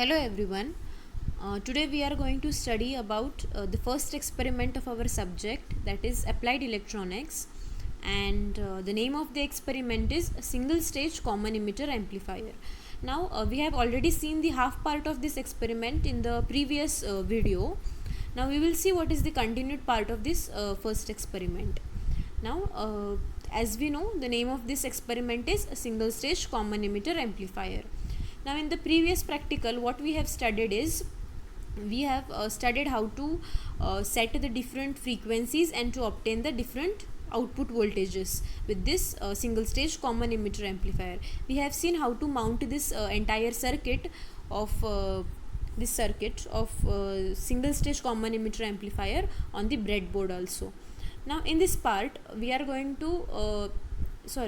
Hello everyone. Today we are going to study about the first experiment of our subject, that is applied electronics, and the name of the experiment is single stage common emitter amplifier. Now we have already seen the half part of this experiment in the previous video. Now we will see what is the continued part of this first experiment. Now as we know, the name of this experiment is a single stage common emitter amplifier. Now in the previous practical, what we have studied is we have studied how to set the different frequencies and to obtain the different output voltages with this single stage common emitter amplifier. We have seen how to mount this entire circuit of single stage common emitter amplifier on the breadboard also. Now in this part we are going to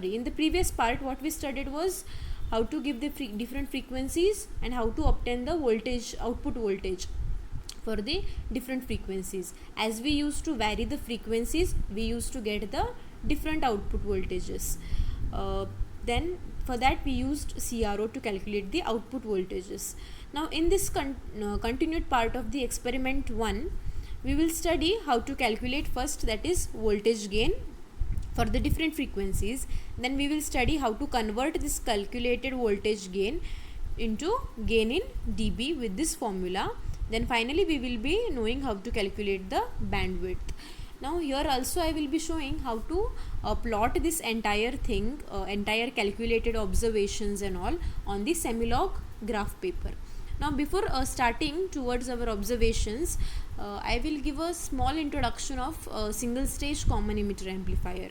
in the previous part what we studied was how to give the different frequencies and how to obtain the voltage, output voltage for the different frequencies. As we used to vary the frequencies, we used to get the different output voltages. Then for that we used CRO to calculate the output voltages. Now in this continued part of the experiment 1, we will study how to calculate first, that is voltage gain for the different frequencies. Then we will study how to convert this calculated voltage gain into gain in dB with this formula. Then finally we will be knowing how to calculate the bandwidth. Now here also I will be showing how to plot this entire thing, entire calculated observations and all on the semi-log graph paper. Now before starting towards our observations, I will give a small introduction of single stage common emitter amplifier.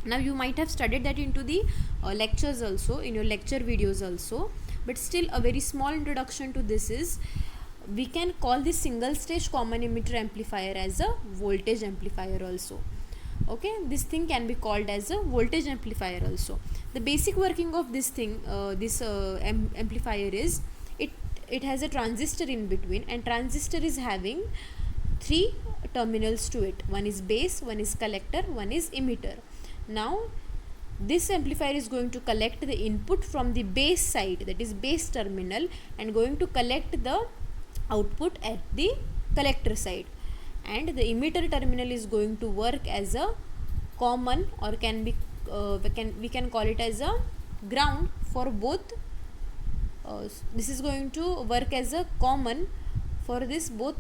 Now you might have studied that into the lectures also, in your lecture videos also, but still a very small introduction to this is, we can call this single stage common emitter amplifier as a voltage amplifier also. Okay, this thing can be called as a voltage amplifier also. The basic working of this thing, amplifier is, it has a transistor in between, and transistor is having 3 terminals to it. One is base, one is collector, one is emitter. Now this amplifier is going to collect the input from the base side, that is base terminal, and going to collect the output at the collector side, and the emitter terminal is going to work as a common, or can be we can call it as a ground for both. This is going to work as a common for this both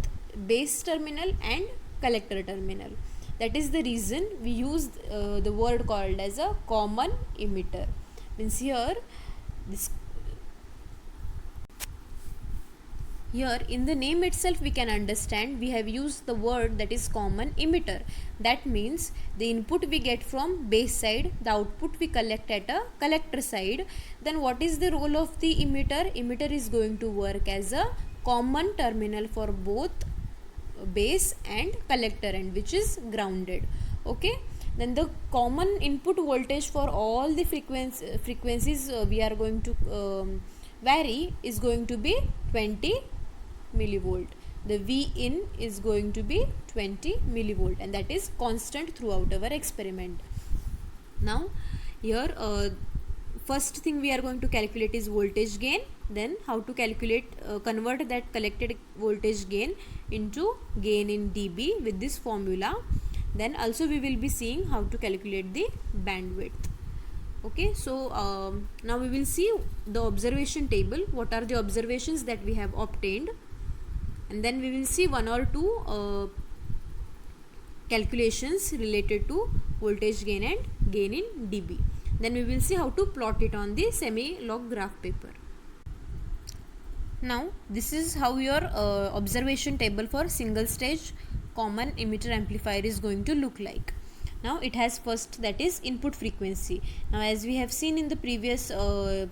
base terminal and collector terminal. That is the reason we use the word called as a common emitter. Means here in the name itself we can understand we have used the word that is common emitter. That means the input we get from base side, the output we collect at a collector side. Then what is the role of the emitter? Emitter is going to work as a common terminal for both base and collector end, which is grounded. Okay, then the common input voltage for all the frequencies we are going to vary is going to be 20 millivolt. The V in is going to be 20 millivolt, and that is constant throughout our experiment. Now here first thing we are going to calculate is voltage gain. Then how to calculate, convert that collected voltage gain into gain in dB with this formula. Then also we will be seeing how to calculate the bandwidth. Okay, so now we will see the observation table, what are the observations that we have obtained, and then we will see one or two calculations related to voltage gain and gain in dB. Then we will see how to plot it on the semi-log graph paper. Now this is how your observation table for single stage common emitter amplifier is going to look like. Now it has first, that is input frequency. Now as we have seen in the previous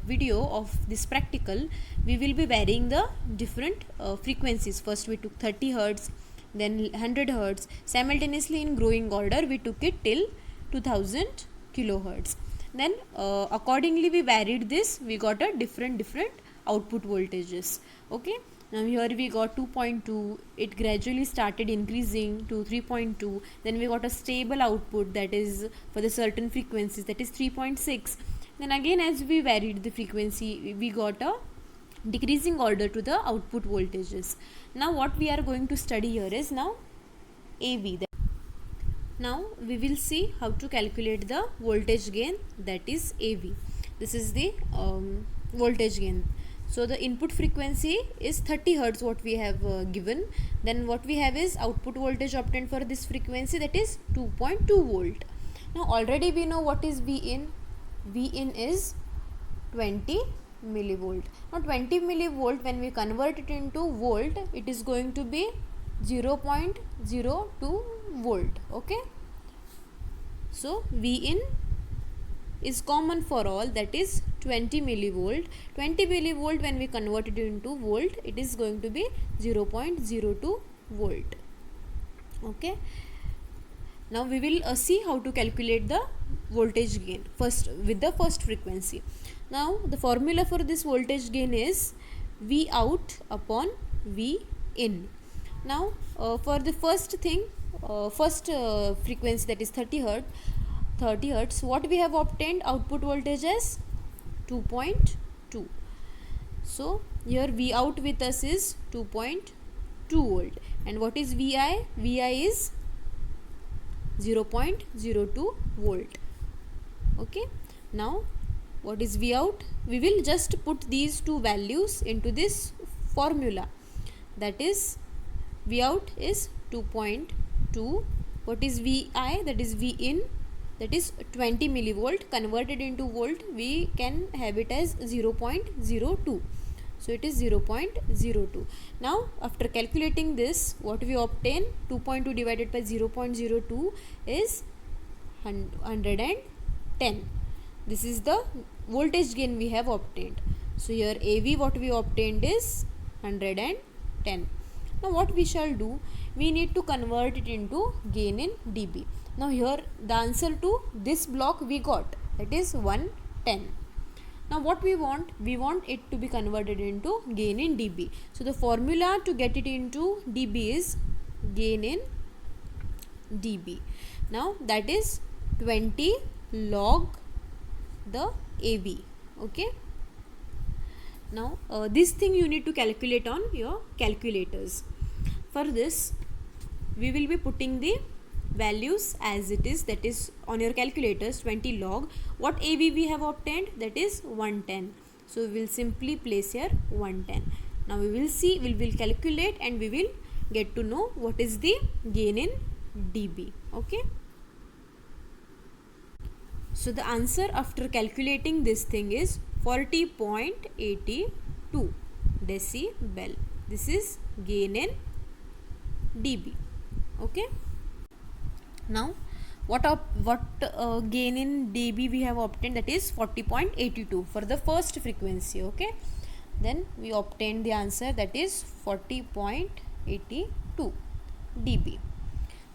video of this practical, we will be varying the different frequencies. First we took 30 Hz, then 100 Hz. Simultaneously in growing order we took it till 2000 kilohertz. Then accordingly we varied this, we got a different output voltages. Okay, now here we got 2.2, it gradually started increasing to 3.2, then we got a stable output that is for the certain frequencies, that is 3.6. Then again as we varied the frequency, we got a decreasing order to the output voltages. Now what we are going to study here is now AV. Now we will see how to calculate the voltage gain, that is AV. This is the voltage gain. So the input frequency is 30 Hertz what we have given. Then what we have is output voltage obtained for this frequency, that is 2.2 volt. Now already we know what is Vin. Vin is 20 millivolt. Now 20 millivolt, when we convert it into volt, it is going to be 0.02 volt. Okay, so Vin is common for all, that is 20 millivolt. 20 millivolt, when we convert it into volt, it is going to be 0.02 volt. Okay, now we will see how to calculate the voltage gain first with the first frequency. Now the formula for this voltage gain is V out upon V in. Now for the first thing, frequency, that is 30 Hertz, what we have obtained output voltage as 2.2. So here V out with us is 2.2 volt, and what is Vi? Vi is 0.02 volt. Okay, now what is V out? We will just put these two values into this formula, that is V out is 2.2. What is Vi? That is V in, that is 20 millivolt. Converted into volt, we can have it as 0.02. So it is 0.02. Now after calculating this, what we obtain? 2.2 divided by 0.02 is 110. This is the voltage gain we have obtained. So here AV, what we obtained is 110. Now what we shall do? We need to convert it into gain in dB. Now here the answer to this block we got, that is 110. Now what we want? We want it to be converted into gain in dB. So the formula to get it into dB is gain in dB. Now that is 20 log the AV. Okay, now this thing you need to calculate on your calculators. For this we will be putting the values as it is, that is on your calculators. 20 log what AV we have obtained, that is 110. So we will simply place here 110. Now we will see, we will calculate, and we will get to know what is the gain in dB. Okay, so the answer after calculating this thing is 40.82 decibel. This is gain in dB. Okay, now what gain in dB we have obtained, that is 40.82 for the first frequency. Okay, then we obtained the answer, that is 40.82 dB.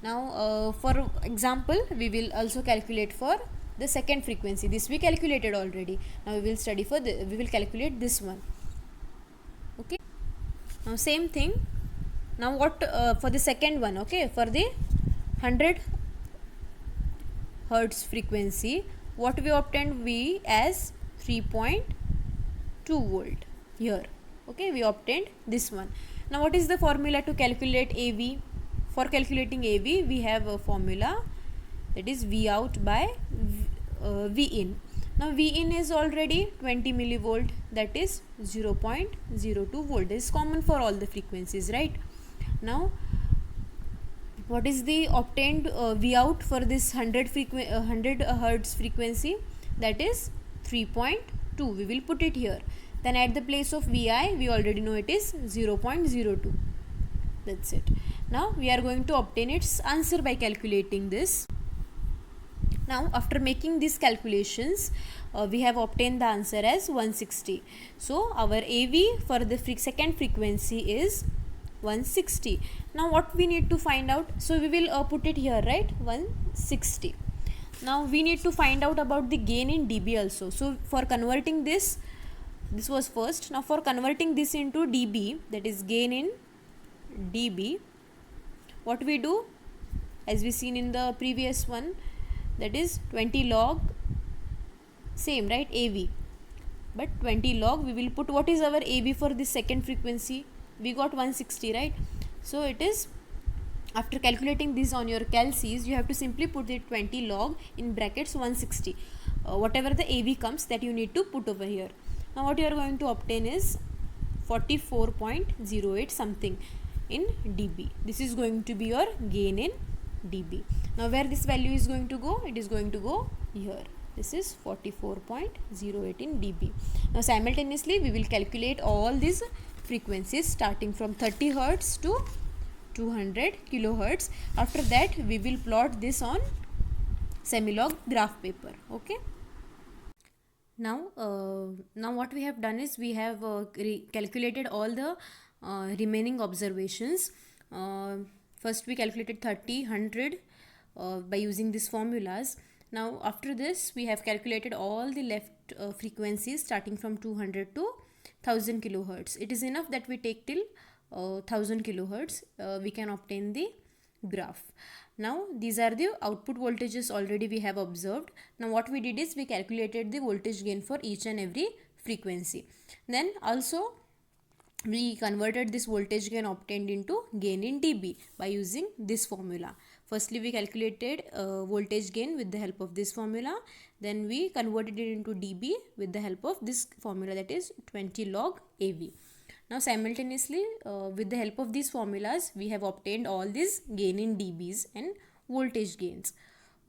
Now for example, we will also calculate for the second frequency. This we calculated already. Now we will study for we will calculate this one. Okay, now same thing. Now what for the second one? Okay, for the 100 Hertz frequency, what we obtained? V as 3.2 volt here. Okay, we obtained this one. Now what is the formula to calculate AV? For calculating AV, we have a formula, that is V out by V in. Now V in is already 20 millivolt, that is 0.02 volt. This is common for all the frequencies, right? Now what is the obtained V out for this 100 Hertz frequency? That is 3.2. We will put it here. Then at the place of Vi, we already know it is 0.02. That's it. Now we are going to obtain its answer by calculating this. Now after making these calculations, we have obtained the answer as 160. So our AV for the second frequency is 160. Now what we need to find out? So we will put it here, right? 160. Now we need to find out about the gain in dB also. So for converting this was first. Now for converting this into dB, that is gain in dB, what we do? As we seen in the previous one, that is 20 log, same, right? AV. but 20 log we will put. What is our AB for this second frequency? We got 160, right? So it is, after calculating this on your calcs, you have to simply put the 20 log in brackets 160. Whatever the AB comes, that you need to put over here. Now what you are going to obtain is 44.08 something in dB. This is going to be your gain in dB. Now where this value is going to go? It is going to go here. This is 44.08 in dB. Now simultaneously we will calculate all these frequencies starting from 30 Hertz to 200 kilohertz. After that we will plot this on Semilog graph paper. Okay. Now what we have done is we have calculated all the remaining observations. First we calculated 30, 100 by using these formulas. Now after this we have calculated all the left frequencies starting from 200 to 1000 kilohertz. It is enough that we take till 1000 kilohertz. We can obtain the graph. Now these are the output voltages already we have observed. Now what we did is we calculated the voltage gain for each and every frequency. Then also we converted this voltage gain obtained into gain in dB by using this formula. Firstly we calculated voltage gain with the help of this formula, then we converted it into dB with the help of this formula, that is 20 log AV. Now simultaneously with the help of these formulas we have obtained all these gain in dBs and voltage gains.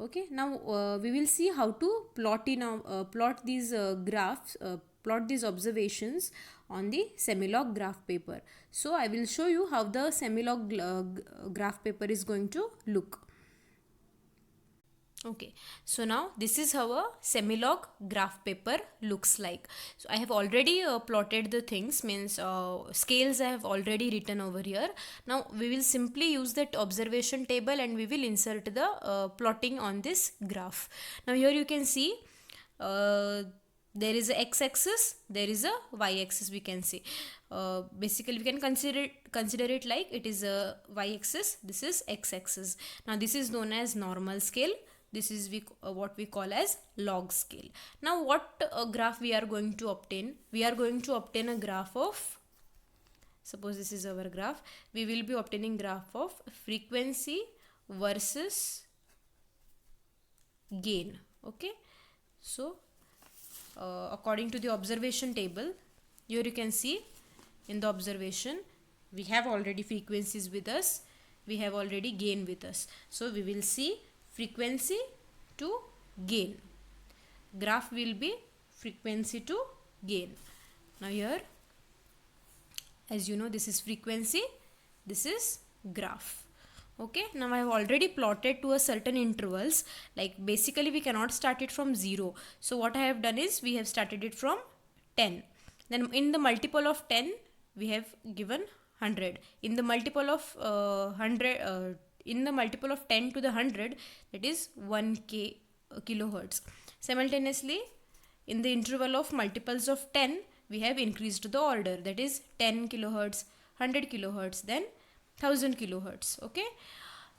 Okay, now we will see how to plot these graphs, plot these observations on the Semilog graph paper. So I will show you how the Semilog graph paper is going to look. Okay, so now this is how a Semilog graph paper looks like. So I have already plotted the things, means scales I have already written over here. Now we will simply use that observation table and we will insert the plotting on this graph. Now here you can see there is a x-axis, there is a y-axis, we can see. Basically we can consider it like it is a y-axis, this is x-axis. Now this is known as normal scale. This is what we call as log scale. Now what graph we are going to obtain? We are going to obtain a graph of, suppose this is our graph, we will be obtaining graph of frequency versus gain. Okay, so according to the observation table, here you can see in the observation we have already frequencies with us, we have already gain with us. So we will see frequency to gain. Graph will be frequency to gain. Now here, as you know, this is frequency, this is graph. Okay, now I have already plotted to a certain intervals. Like basically we cannot start it from 0. So what I have done is we have started it from 10. Then in the multiple of 10 we have given 100. In the multiple of 100 in the multiple of 10 to the 100, that is 1k kilohertz. Simultaneously in the interval of multiples of 10 we have increased the order, that is 10 kilohertz, 100 kilohertz, then 1000 kilohertz. Okay,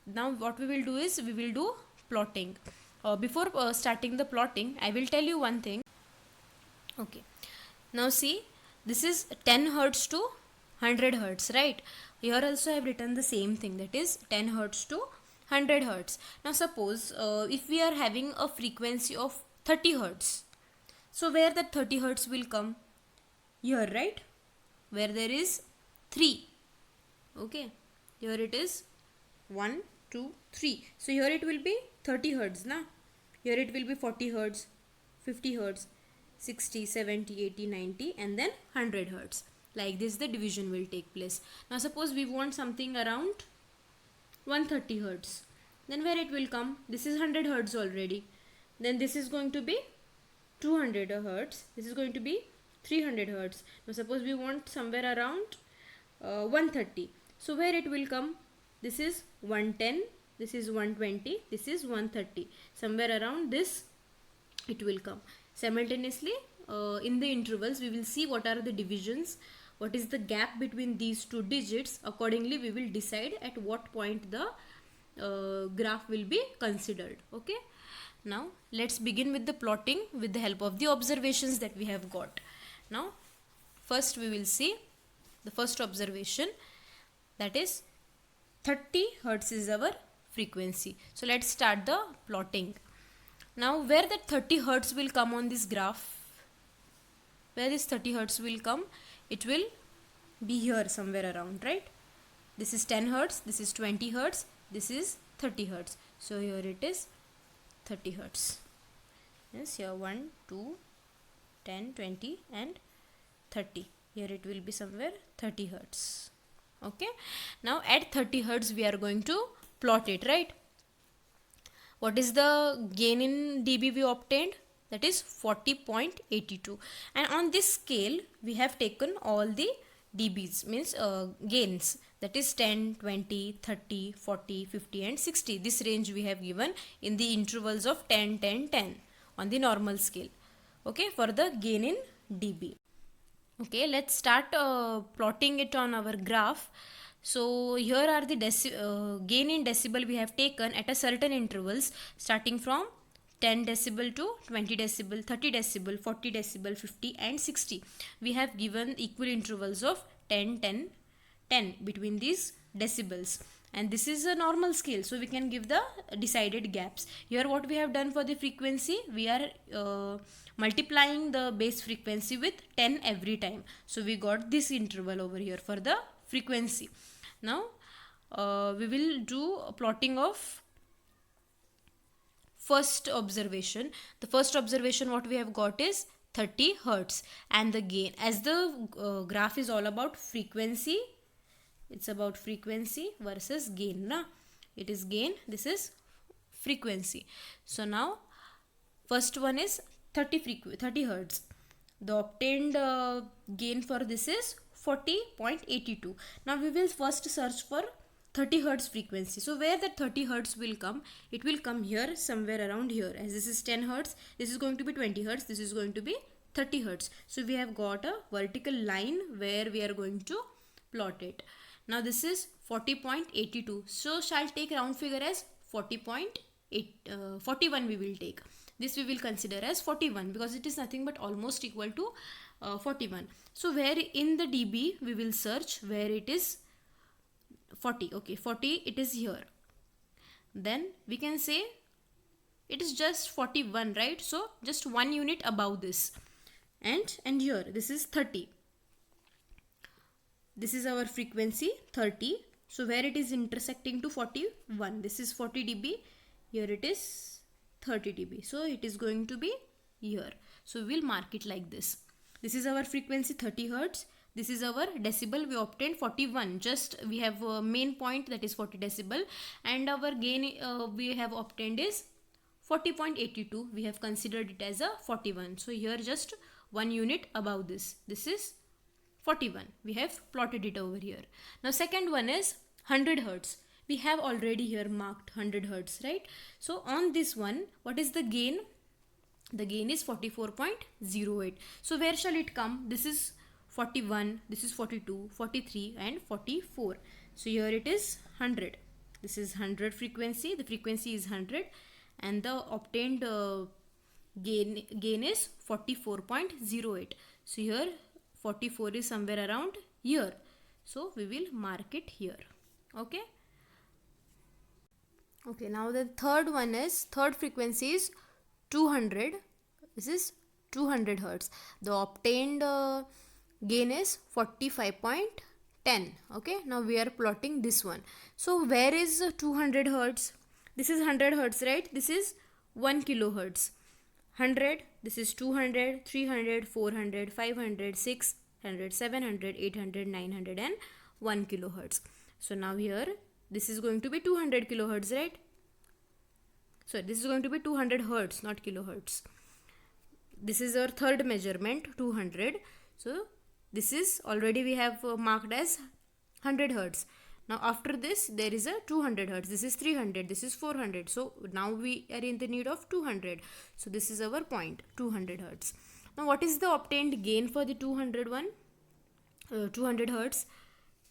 now what we will do is we will do plotting. Before starting the plotting, I will tell you one thing. Okay, now see, this is 10 hertz to 100 hertz, right? Here also I have written the same thing, that is 10 hertz to 100 hertz. Now suppose if we are having a frequency of 30 hertz, so where that 30 hertz will come? Here, right? Where there is 3. Okay, here it is 1, 2, 3. So here it will be 30 hertz, na? Here it will be 40 hertz, 50 hertz, 60, 70, 80, 90, and then 100 hertz. Like this the division will take place. Now suppose we want something around 130 hertz. Then where it will come? This is 100 hertz already. Then this is going to be 200 hertz. This is going to be 300 hertz. Now suppose we want somewhere around 130. So where it will come? This is 110. This is 120. This is 130. Somewhere around this it will come. Simultaneously in the intervals we will see what are the divisions, what is the gap between these two digits. Accordingly we will decide at what point the graph will be considered. Okay, now let's begin with the plotting with the help of the observations that we have got. Now first we will see the first observation, that is 30 hertz is our frequency. So let's start the plotting. Now where that 30 hertz will come on this graph, where this 30 hertz will come, it will be here somewhere around, right? This is 10 hertz, this is 20 hertz, this is 30 hertz. So here it is 30 hertz. Yes, here 1, 2, 10, 20 and 30. Here it will be somewhere 30 hertz. Okay. Now at 30 hertz we are going to plot it, right? What is the gain in dB we obtained? That is 40.82. And on this scale we have taken all the dBs, means gains, that is 10, 20, 30, 40, 50 and 60. This range we have given in the intervals of 10, 10, 10 on the normal scale. Okay, for the gain in dB. Okay, let's start plotting it on our graph. So here are the gain in decibel we have taken at a certain intervals, starting from 10 decibel to 20 decibel, 30 decibel, 40 decibel, 50 and 60. We have given equal intervals of 10, 10, 10 between these decibels. And this is a normal scale, so we can give the decided gaps. Here what we have done for the frequency, we are multiplying the base frequency with 10 every time. So we got this interval over here for the frequency. Now we will do a plotting of first observation. The first observation what we have got is 30 hertz, and the gain, as the graph is all about frequency, it's about frequency versus gain, na? It is gain, this is frequency. So now first one is 30 hertz. The obtained gain for this is 40.82. Now we will first search for 30 hertz frequency. So where that 30 hertz will come, it will come here somewhere around here. As this is 10 hertz, this is going to be 20 hertz, this is going to be 30 hertz. So we have got a vertical line where we are going to plot it. Now this is 40.82. So shall take round figure as 41 we will take. This we will consider as 41 because it is nothing but almost equal to 41. So where in the dB we will search where it is 40. Okay, 40 it is here. Then we can say it is just 41, right? So just 1 unit above this. And here this is 30. This is our frequency 30. So where it is intersecting to 41, this is 40 dB, here it is 30 dB. So it is going to be here. So we will mark it like this. This is our frequency 30 hertz. This is our decibel, we obtained 41. Just we have a main point, that is 40 decibel, and our gain we have obtained is 40.82. We have considered it as a 41. So here just 1 unit above this. This is 41. We have plotted it over here. Now second one is 100 hertz. We have already here marked 100 hertz, right? So on this one, what is the gain? The gain is 44.08. So where shall it come? This is 41, this is 42, 43 and 44. So here it is 100. This is 100 frequency. The frequency is 100 and the obtained gain is 44.08. So here 44 is somewhere around here. So we will mark it here. Okay. Okay, now the third one is, third frequency is 200. This is 200 hertz. The obtained gain is 45.10. Okay, now we are plotting this one. So where is 200 hertz? This is 100 hertz, right? This is 1 kilohertz. 100, this is 200, 300, 400, 500, 600, 700, 800, 900 and 1 kilohertz. So now here this is going to be 200 kilohertz, right? So this is going to be 200 hertz, not kilohertz. This is our third measurement, 200. So this is already we have marked as 100 hertz. Now after this there is a 200 hertz. This is 300, this is 400. So now we are in the need of 200. So this is our point, 200 hertz. Now what is the obtained gain for the 200 hertz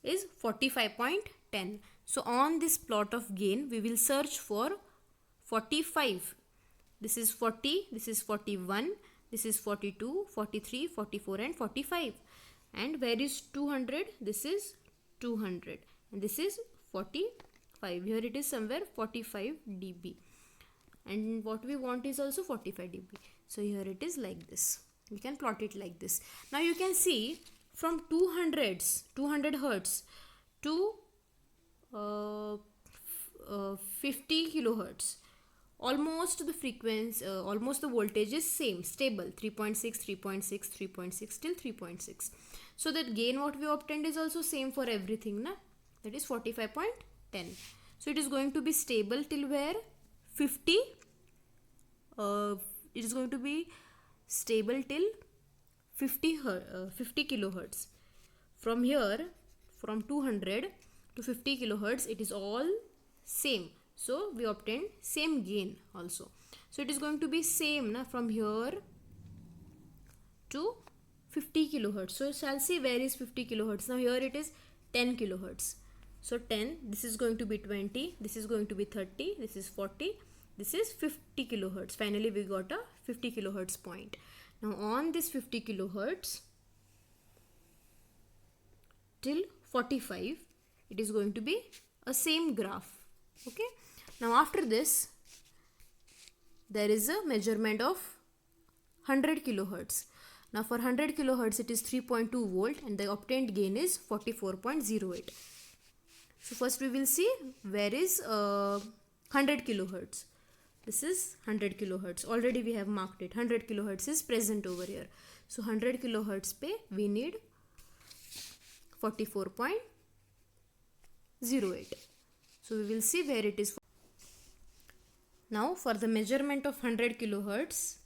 is 45.10. So on this plot of gain we will search for 45. This is 40, this is 41, This is 42, 43, 44 and 45. And where is 200? This is 200 and this is 45. Here it is somewhere 45 dB. And what we want is also 45 dB. So here it is like this. We can plot it like this. Now you can see from 200 Hertz to 50 kilohertz, almost the frequency, almost the voltage is same, stable, 3.6, 3.6, 3.6 till 3.6. So that gain what we obtained is also same for everything, na? That is 45.10. So it is going to be stable till where? 50. It is going to be stable till 50 kilohertz. From here, from 200 to 50 kilohertz, it is all same. So we obtain same gain also. So it is going to be same, na, from here to 50 kilohertz. So shall see where is 50 kilohertz. Now here it is 10 kilohertz. So 10, this is going to be 20, this is going to be 30, this is 40, this is 50 kilohertz. Finally we got a 50 kilohertz point. Now on this 50 kilohertz till 45, it is going to be a same graph. Okay. Now after this, there is a measurement of 100 kilohertz. Now for 100 kilohertz, it is 3.2 volt and the obtained gain is 44.08. So first we will see where is 100 kilohertz. This is 100 kilohertz. Already we have marked it. 100 kilohertz is present over here. So 100 kilohertz pe we need 44.08. So we will see where it is. Now for the measurement of 100 kilohertz,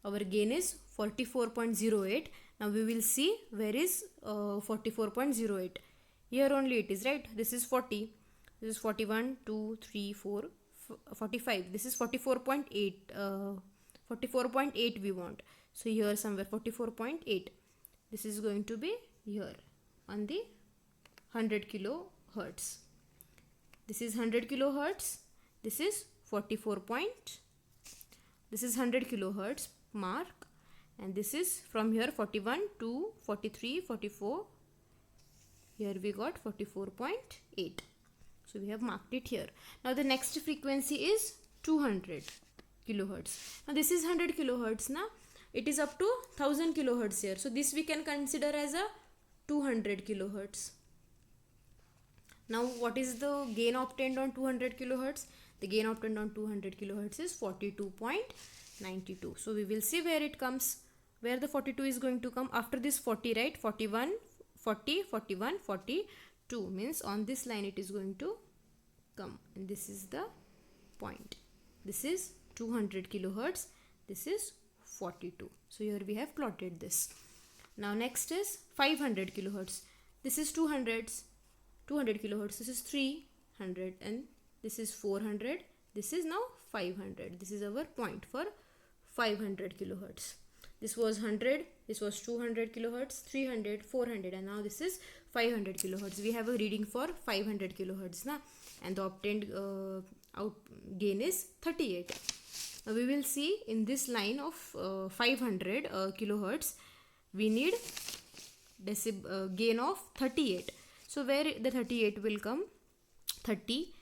our gain is 44.08. Now we will see where is 44.08. Here only it is, right? This is 40. This is 41, 2, 3, 4, 45. This is 44.8. 44.8 we want. So here somewhere 44.8. This is going to be here on the 100 kilohertz. This is 100 kilohertz. This is 44 point. This is 100 kilohertz mark. And this is from here 41 to 43, 44. Here we got 44.8. So we have marked it here. Now the next frequency is 200 kilohertz. Now this is 100 kilohertz. Now it is up to 1000 kilohertz here. So this we can consider as a 200 kilohertz. Now what is the gain obtained on 200 kilohertz? The gain obtained on 200 kilohertz is 42.92. So we will see where it comes. Where the 42 is going to come after this 40, right? 41, 40, 41, 42 means on this line it is going to come. And this is the point. This is 200 kilohertz. This is 42. So here we have plotted this. Now next is 500 kilohertz. This is 200 kilohertz. This is 300 and this is 400. This is now 500. This is our point for 500 kilohertz. This was 100, this was 200 kilohertz, 300, 400 and now this is 500 kilohertz. We have a reading for 500 kilohertz na? And the obtained gain is 38. Now we will see in this line of 500 kilohertz, we need gain of 38. So where the 38 will come? 30,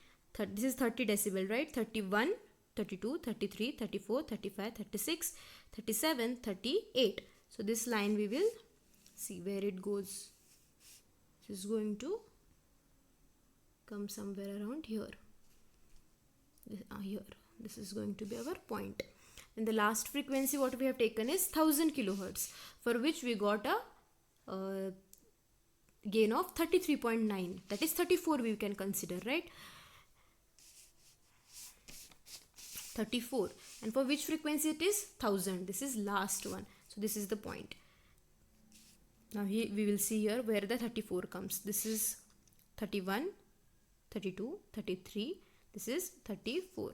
this is 30 decibel, right? 31, 32, 33, 34, 35, 36, 37, 38. So this line we will see where it goes. It is going to come somewhere around here. Here. This is going to be our point. And the last frequency what we have taken is 1000 kilohertz, for which we got a gain of 33.9. That is 34 we can consider, right? 34. And for which frequency it is? 1000. This is last one. So this is the point. Now here we will see here where the 34 comes. This is 31, 32, 33. This is 34.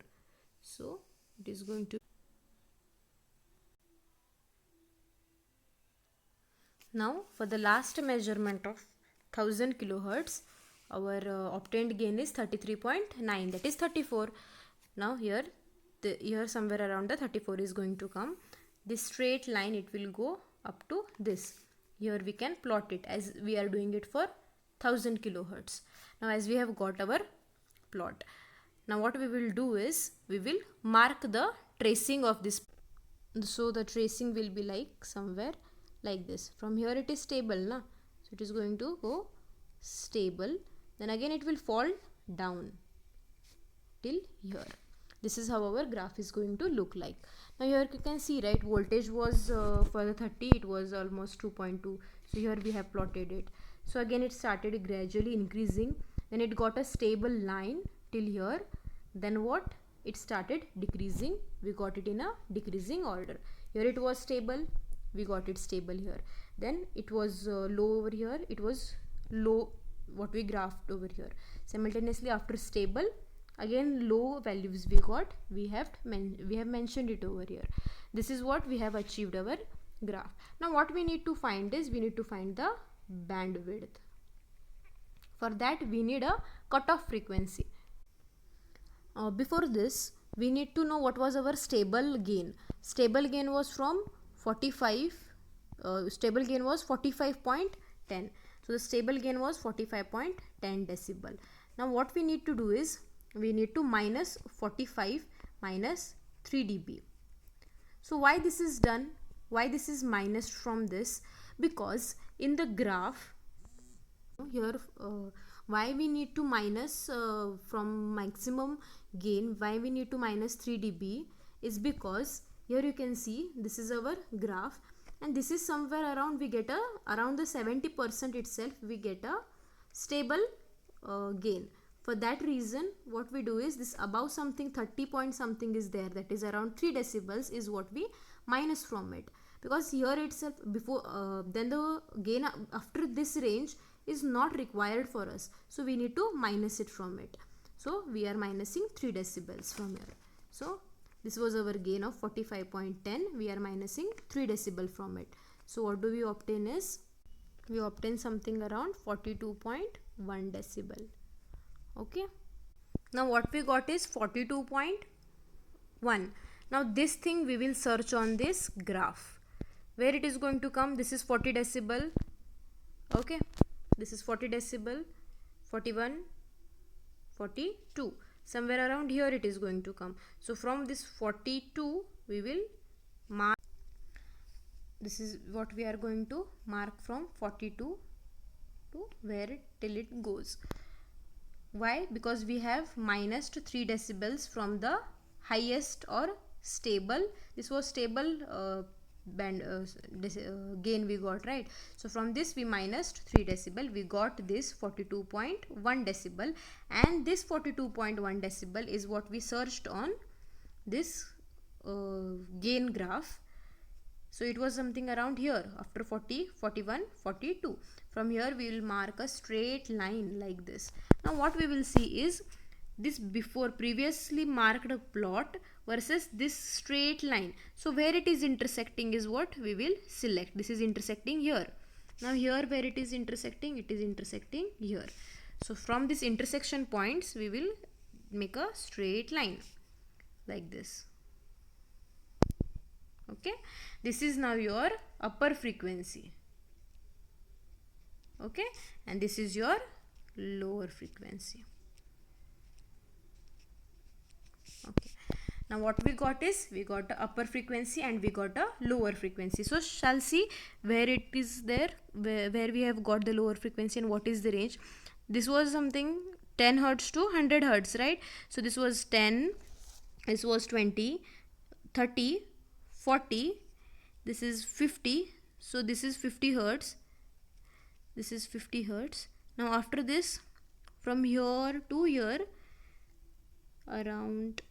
So it is going to. Now for the last measurement of 1000 kilohertz, our obtained gain is 33.9. That is 34. Now here somewhere around the 34 is going to come. this straight line, it will go up to this. Here we can plot it as we are doing it for 1000 kilohertz. Now as we have got our plot, now what we will do is we will mark the tracing of this. So the tracing will be like somewhere like this. From here it is stable, na? So it is going to go stable, then again it will fall down till here. This is how our graph is going to look like. Now here you can see, right, voltage was for the 30 it was almost 2.2. so here we have plotted it. So again it started gradually increasing, then it got a stable line till here, then what, it started decreasing, we got it in a decreasing order. Here it was stable, we got it stable here, then it was low over here, it was low what we graphed over here. Simultaneously after stable, again low values we got, we have mentioned it over here. This is what we have achieved our graph. Now what we need to find is, we need to find the bandwidth. For that we need a cutoff frequency. Before this we need to know what was our stable gain. Stable gain was from 45, stable gain was 45.10. so the stable gain was 45.10 decibel. Now what we need to do is, we need to minus 45 minus 3 dB. So why this is done, why this is minus from this? Because in the graph here, why we need to minus from maximum gain, why we need to minus 3 dB is because here you can see this is our graph, and this is somewhere around, we get a around the 70% itself we get a stable gain. For that reason what we do is, this above something 30 point something is there, that is around 3 decibels is what we minus from it, because here itself before then the gain after this range is not required for us, so we need to minus it from it. So we are minusing 3 decibels from here. So this was our gain of 45.10, we are minusing 3 decibel from it. So what do we obtain is, we obtain something around 42.1 decibel. Okay, now what we got is 42.1. now this thing we will search on this graph, where it is going to come. This is 40 decibel, okay, this is 40 decibel, 41, 42, somewhere around here it is going to come. So from this 42 we will mark, this is what we are going to mark from 42 to where it till it goes. Why? Because we have minus 3 decibels from the highest or stable, this was stable gain we got, right? So from this we minus 3 decibel, we got this 42.1 decibel, and this 42.1 decibel is what we searched on this gain graph. So it was something around here after 40, 41, 42. From here we will mark a straight line like this. Now what we will see is this before previously marked plot versus this straight line. So where it is intersecting is what we will select. This is intersecting here. Now here where it is intersecting here. So from this intersection points we will make a straight line like this. Okay, this is now your upper frequency. Okay, and this is your lower frequency. Okay, now what we got is, we got a upper frequency and we got a lower frequency. So shall see where it is there, where we have got the lower frequency and what is the range. This was something 10 hertz to 100 hertz, right? So this was 10, this was 20, 30, 40, this is 50, so this is 50 hertz, this is 50 hertz. Now after this, from here to here around,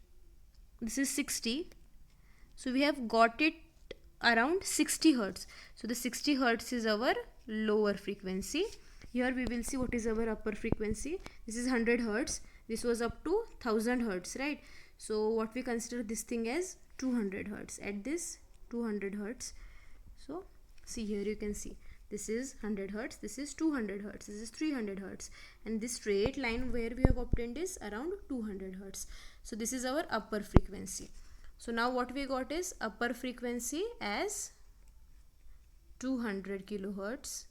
this is 60, so we have got it around 60 hertz. So the 60 hertz is our lower frequency. Here we will see what is our upper frequency. This is 100 hertz, this was up to 1000 hertz, right? So what we consider this thing as 200 hertz, at this 200 hertz. So see here you can see this is 100 hertz, this is 200 hertz, this is 300 hertz, and this straight line where we have obtained is around 200 hertz. So this is our upper frequency. So now what we got is upper frequency as 200 kilohertz.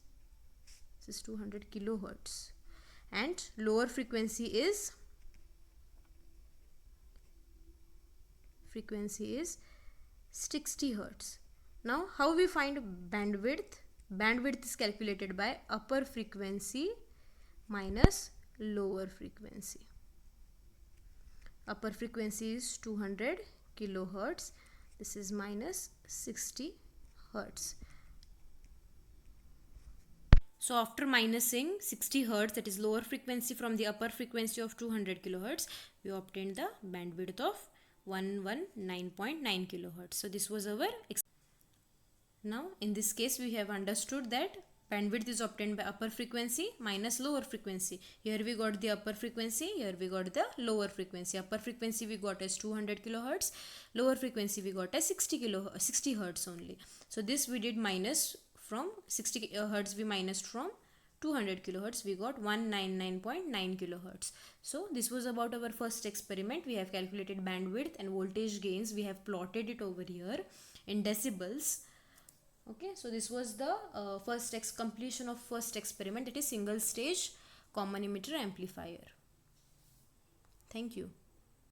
This is 200 kilohertz, and lower frequency is 60 hertz. Now how we find bandwidth? Bandwidth is calculated by upper frequency minus lower frequency. Upper frequency is 200 kilohertz. This is minus 60 hertz. So after minusing 60 hertz, that is lower frequency, from the upper frequency of 200 kilohertz, we obtained the bandwidth of 119.9 kilohertz. So this was our now in this case we have understood that bandwidth is obtained by upper frequency minus lower frequency. Here we got the upper frequency, here we got the lower frequency. Upper frequency we got as 200 kilohertz, lower frequency we got as 60 hertz only. So this we did minus from 60 hertz, we minus from 200 kilohertz, we got 199.9 kilohertz. So this was about our first experiment. We have calculated bandwidth and voltage gains. We have plotted it over here in decibels. Okay, so this was the completion of first experiment, that is single stage common emitter amplifier. Thank you.